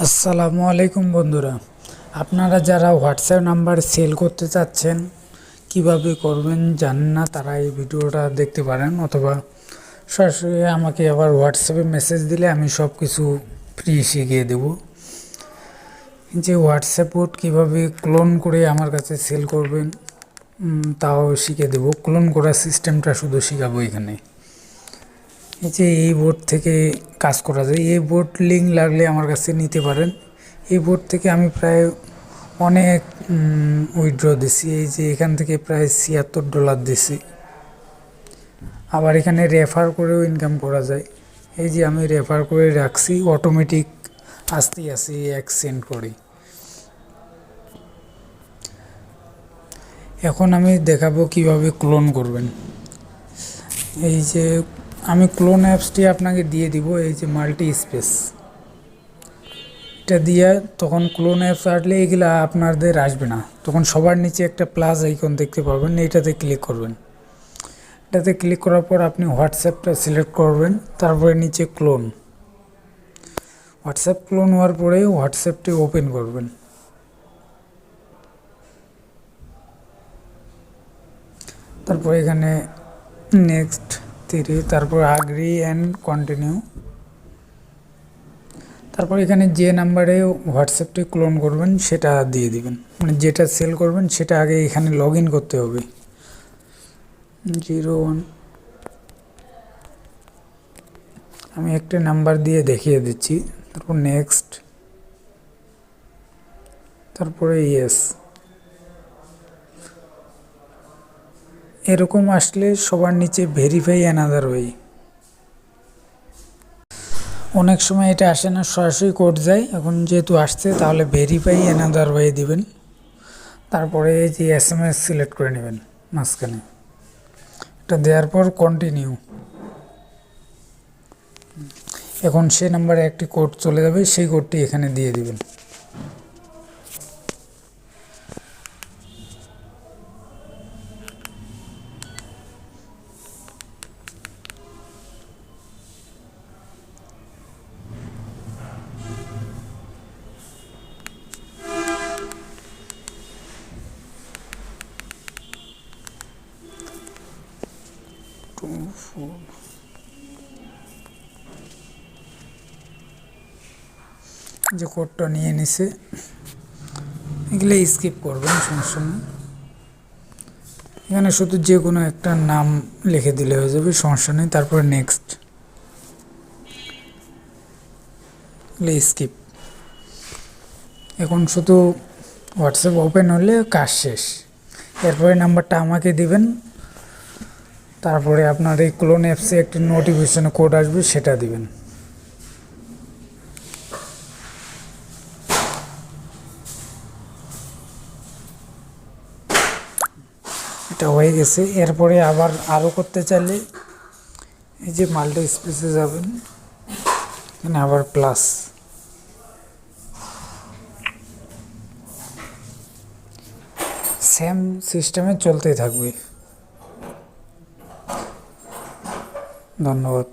আসসালামু আলাইকুম বন্ধুরা, আপনারা যারা হোয়াটসঅ্যাপ নাম্বার সেল করতে চাচ্ছেন কিভাবে করবেন জানেন না, তারা এই ভিডিওটা দেখতে পারেন, অথবা সরাসরি আমাকে আবার হোয়াটসঅ্যাপে মেসেজ দিলে আমি সব কিছু ফ্রি শিখিয়ে দেব। যে হোয়াটসঅ্যাপ বোট কীভাবে ক্লোন করে আমার কাছে সেল করবেন তাও শিখিয়ে দেব। ক্লোন করার সিস্টেমটা শুধু শেখাবো এখানে। এই যে এই বোর্ড থেকে কাজ করা যায়, এই বোর্ড লিঙ্ক লাগলে আমার কাছে নিতে পারেন। এই বোর্ড থেকে আমি প্রায় অনেক উইথড্র দিছি। এই যে এখান থেকে প্রায় $76 দিছি। আবার এখানে রেফার করেও ইনকাম করা যায়। এই যে আমি রেফার করে রাখছি, অটোমেটিক আসতেই আসি সেন্ড করি। এখন আমি দেখাবো কিভাবে ক্লোন করবেন। এই যে আমি ক্লোন অ্যাপসটি আপনাকে দিয়ে দিব, এই যে মাল্টি স্পেস, এটা দিয়ে তখন ক্লোন অ্যাপস আসলে এগুলো আপনাদের আসবে না। তখন সবার নিচে একটা প্লাস আইকন দেখতে পাবেন, এটাতে ক্লিক করবেন। এটাতে ক্লিক করার পর আপনি হোয়াটসঅ্যাপটা সিলেক্ট করবেন, তারপরে নিচে ক্লোন। হোয়াটসঅ্যাপ ক্লোন হওয়ার পরে হোয়াটসঅ্যাপটি ওপেন করবেন। তারপর এখানে নেক্সট 3, তারপর আগ্রি অ্যান্ড কন্টিনিউ। তারপর এখানে যে নাম্বারে হোয়াটসঅ্যাপটি ক্লোন করবেন সেটা দিয়ে দিবেন, মানে যেটা সেল করবেন সেটা আগে এখানে লগ ইন করতে হবে। 01, আমি একটা নাম্বার দিয়ে দেখিয়ে দিচ্ছি। তারপর নেক্সট, তারপরে ইয়েস। এরকম আসলে সবার নিচে ভেরিফাই অ্যানাদার ওয়ে। অনেক সময় এটা আসে না, সরাসরি কোড যায়। এখন যেহেতু আসছে তাহলে ভেরিফাই অ্যানাদার ওয়ে দিবেন। তারপরে এই যে SMS সিলেক্ট করে নেবেন মাঝখানে, এটা দেওয়ার পর কন্টিনিউ। এখন সে নাম্বারে একটি কোড চলে যাবে, সেই কোডটি এখানে দিয়ে দিবেন। যে কোডটা নিয়ে নিছে এগুলো স্কিপ করবেন, সমস্যা নেই। এখানে শুধু যে কোনো একটা নাম লিখে দিলে হয়ে যাবে, সমস্যা নেই। তারপরে নেক্সট, স্কিপ। এখন শুধু হোয়াটসঅ্যাপ ওপেন হলে কাজ শেষ। এরপরে নাম্বারটা আমাকে দিবেন, তারপরে আপনার এই ক্লোন অ্যাপসে একটি নোটিফিকেশন কোড আসবে, সেটা দিবেন। এটা হয়ে গেছে। এরপরে আবার আরও করতে চাইলে এই যে মাল্টি স্পেসে যাবেন, এখানে আবার প্লাস। সেম সিস্টেমে চলতেই থাকবে। ধন্যবাদ।